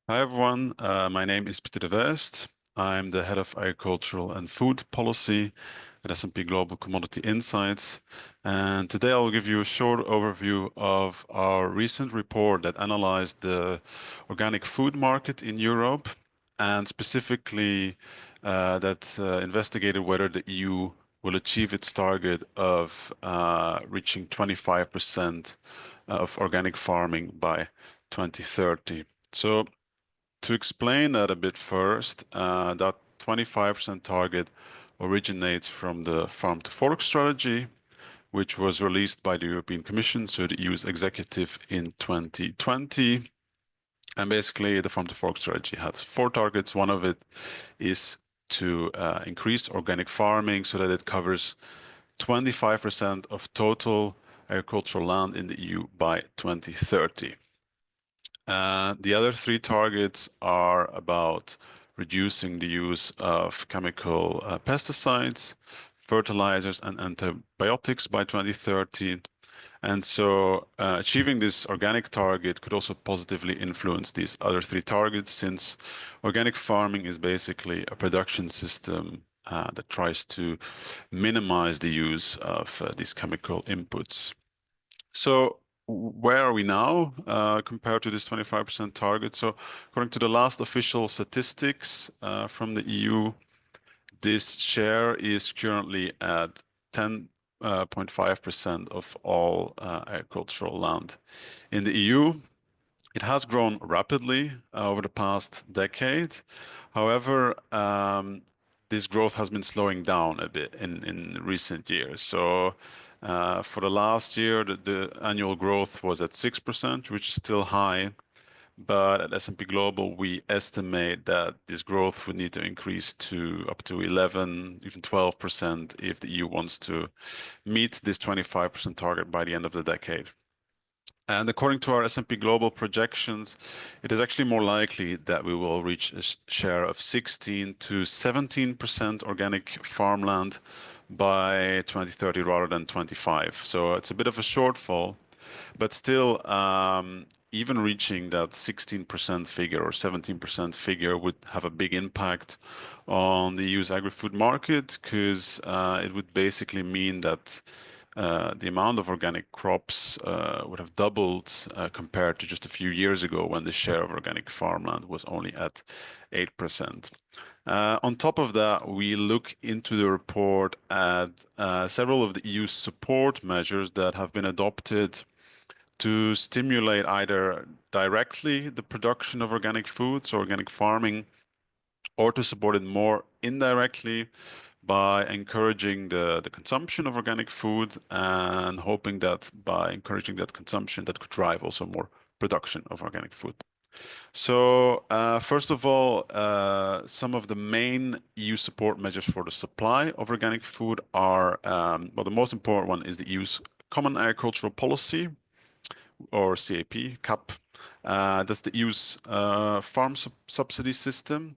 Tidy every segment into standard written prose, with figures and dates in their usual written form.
Hi everyone, my name is Pieter. I'm the head of agricultural and food policy at S&P Global Commodity Insights. And today I'll give you a short overview of our recent report that analyzed the organic food market in Europe and specifically that investigated whether the EU will achieve its target of reaching 25% of organic farming by 2030. So to explain that a bit first, that 25% target originates from the farm to fork strategy, which was released by the European Commission, so the EU's executive in 2020. And basically, the farm to fork strategy has four targets. One of it is to increase organic farming so that it covers 25% of total agricultural land in the EU by 2030. The other three targets are about reducing the use of chemical pesticides, fertilizers, and antibiotics by 2030. And so achieving this organic target could also positively influence these other three targets, since organic farming is basically a production system that tries to minimize the use of these chemical inputs. So where are we now compared to this 25% target? So according to the last official statistics from the EU, this share is currently at 10.5% of all agricultural land in the EU. It has grown rapidly over the past decade. However, this growth has been slowing down a bit in recent years. So for the last year, the annual growth was at 6%, which is still high. But at S&P Global, we estimate that this growth would need to increase to up to 11, even 12% if the EU wants to meet this 25% target by the end of the decade. And according to our S&P Global projections, it is actually more likely that we will reach a share of 16 to 17% organic farmland by 2030 rather than 25. So it's a bit of a shortfall, but still, even reaching that 16% figure or 17% figure would have a big impact on the EU's agri-food market, because it would basically mean that the amount of organic crops would have doubled compared to just a few years ago when the share of organic farmland was only at 8%. On top of that, we look into the report at several of the EU support measures that have been adopted to stimulate either directly the production of organic foods or organic farming, or to support it more indirectly by encouraging the consumption of organic food and hoping that by encouraging that consumption, that could drive also more production of organic food. So first of all, some of the main EU support measures for the supply of organic food are, well, the most important one is the EU's Common Agricultural Policy, or CAP. That's the EU's farm subsidy system,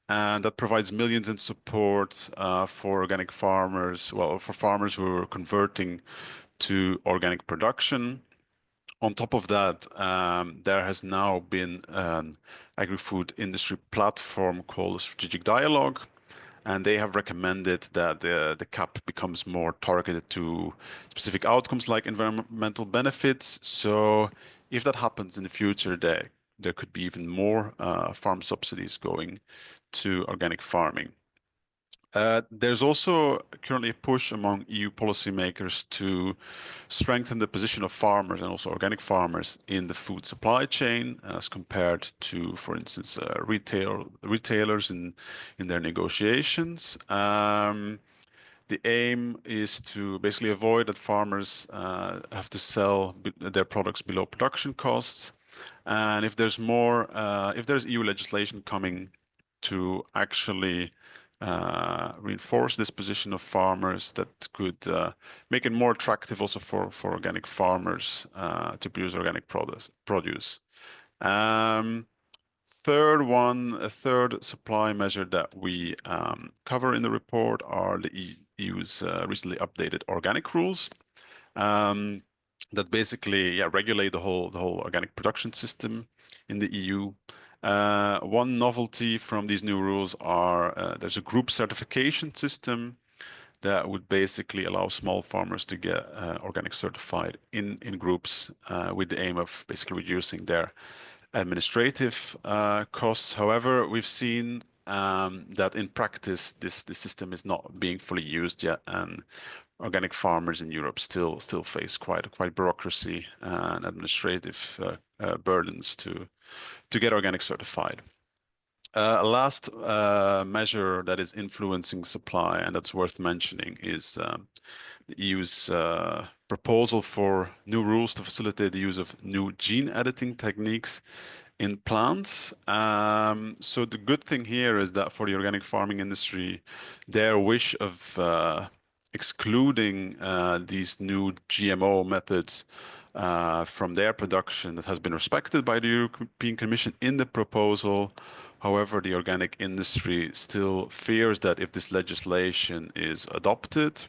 and that provides millions in support for organic farmers, well, for farmers who are converting to organic production. On top of that, there has now been an agri-food industry platform called Strategic Dialogue, and they have recommended that the CAP becomes more targeted to specific outcomes like environmental benefits. So if that happens in the future, there could be even more farm subsidies going to organic farming. There's also currently a push among EU policymakers to strengthen the position of farmers and also organic farmers in the food supply chain as compared to, for instance, retailers in their negotiations. The aim is to basically avoid that farmers have to sell their products below production costs. And if there's if there's EU legislation coming to actually reinforce this position of farmers, that could make it more attractive also for organic farmers to produce organic produce. A third supply measure that we cover in the report are the EU's recently updated organic rules that basically regulate the whole organic production system in the EU. One novelty from these new rules are there's a group certification system that would basically allow small farmers to get organic certified in groups with the aim of basically reducing their administrative costs. However, we've seen that in practice, this system is not being fully used yet, and organic farmers in Europe still face quite bureaucracy and administrative burdens to get organic certified. A last measure that is influencing supply, and that's worth mentioning, is the EU's proposal for new rules to facilitate the use of new gene editing techniques in plants. So the good thing here is that for the organic farming industry, their wish of excluding these new GMO methods from their production that has been respected by the European Commission in the proposal. However, the organic industry still fears that if this legislation is adopted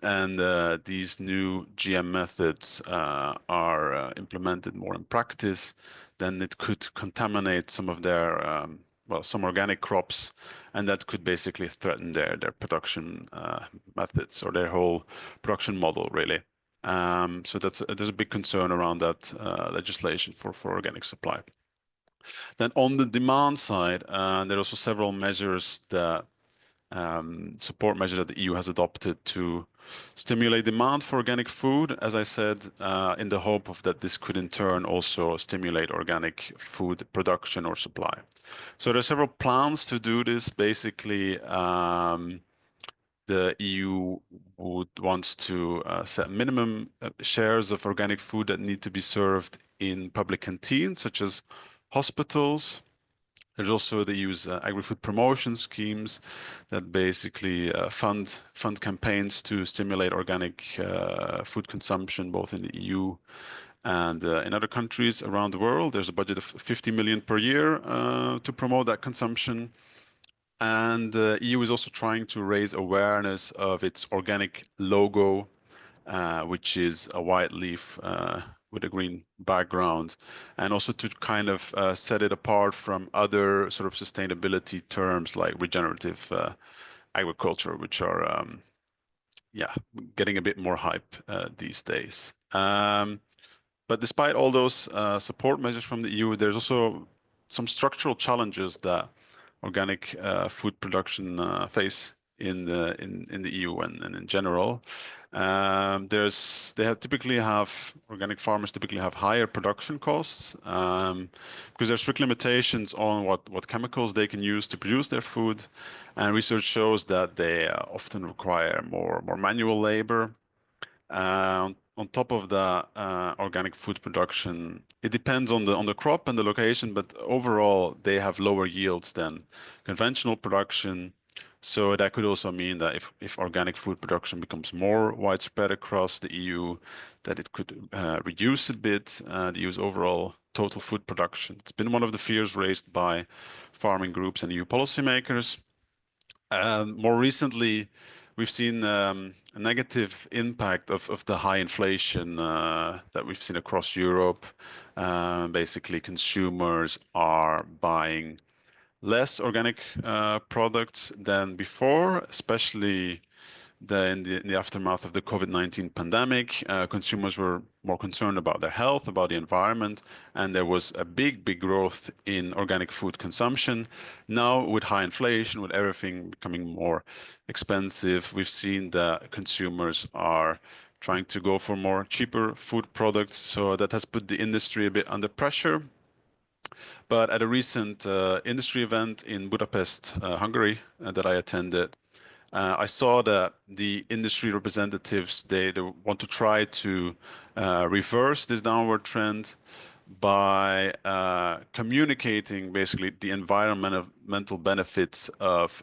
and these new GM methods are implemented more in practice, then it could contaminate some of their some organic crops, and that could basically threaten their production methods or their whole production model, really. So there's a big concern around that legislation for organic supply. Then on the demand side, there are also several measures that support measures that the EU has adopted to stimulate demand for organic food, as I said, in the hope of that this could in turn also stimulate organic food production or supply. So there are several plans to do this. Basically, the EU wants to set minimum shares of organic food that need to be served in public canteens, such as hospitals. There's also the EU's agri-food promotion schemes that basically fund campaigns to stimulate organic food consumption, both in the EU and in other countries around the world. There's a budget of 50 million per year to promote that consumption. And the EU is also trying to raise awareness of its organic logo, which is a white leaf with a green background, and also to kind of set it apart from other sort of sustainability terms like regenerative agriculture, which are getting a bit more hype these days. But despite all those support measures from the EU, there's also some structural challenges that organic food production face in the EU and in general. Organic farmers typically have higher production costs because there's strict limitations on what chemicals they can use to produce their food, and research shows that they often require more manual labor. On top of that, organic food production, it depends on the crop and the location, but overall they have lower yields than conventional production. So that could also mean that if organic food production becomes more widespread across the EU, that it could reduce a bit the EU's overall total food production. It's been one of the fears raised by farming groups and EU policymakers. More recently, we've seen a negative impact of the high inflation that we've seen across Europe. Basically, consumers are buying less organic products than before, especially in the aftermath of the COVID-19 pandemic. Consumers were more concerned about their health, about the environment, and there was a big growth in organic food consumption. Now, with high inflation, with everything becoming more expensive, we've seen that consumers are trying to go for more cheaper food products. So that has put the industry a bit under pressure. But at a recent industry event in Budapest, Hungary, that I attended, I saw that the industry representatives, they want to try to reverse this downward trend by communicating basically the environmental benefits of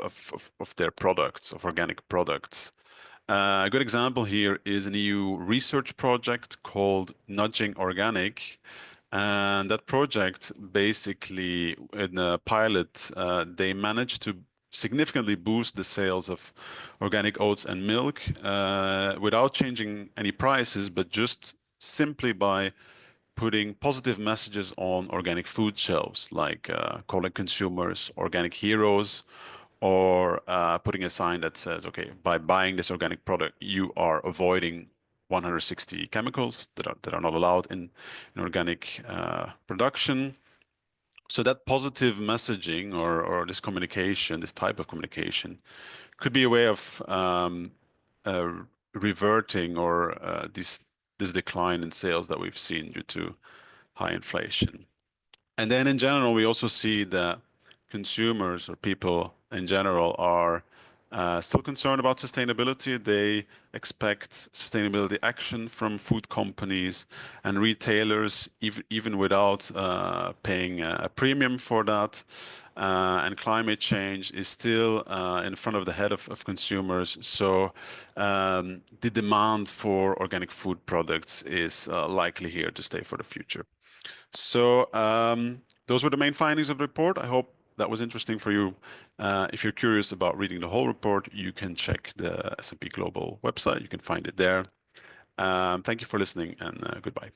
their products, of organic products. A good example here is an EU research project called Nudging Organic. And that project basically, in a pilot, they managed to significantly boost the sales of organic oats and milk without changing any prices, but just simply by putting positive messages on organic food shelves, like calling consumers organic heroes, or putting a sign that says, okay, by buying this organic product, you are avoiding 160 chemicals that are not allowed in organic production. So that positive messaging or this communication, this type of communication, could be a way of uh, reverting or this decline in sales that we've seen due to high inflation. And then in general, we also see that consumers or people in general are still concerned about sustainability. They expect sustainability action from food companies and retailers, even without paying a premium for that. And climate change is still in front of the head of consumers. So the demand for organic food products is likely here to stay for the future. So those were the main findings of the report. I hope that was interesting for you. If you're curious about reading the whole report, you can check the S&P Global website. You can find it there. Thank you for listening, and goodbye.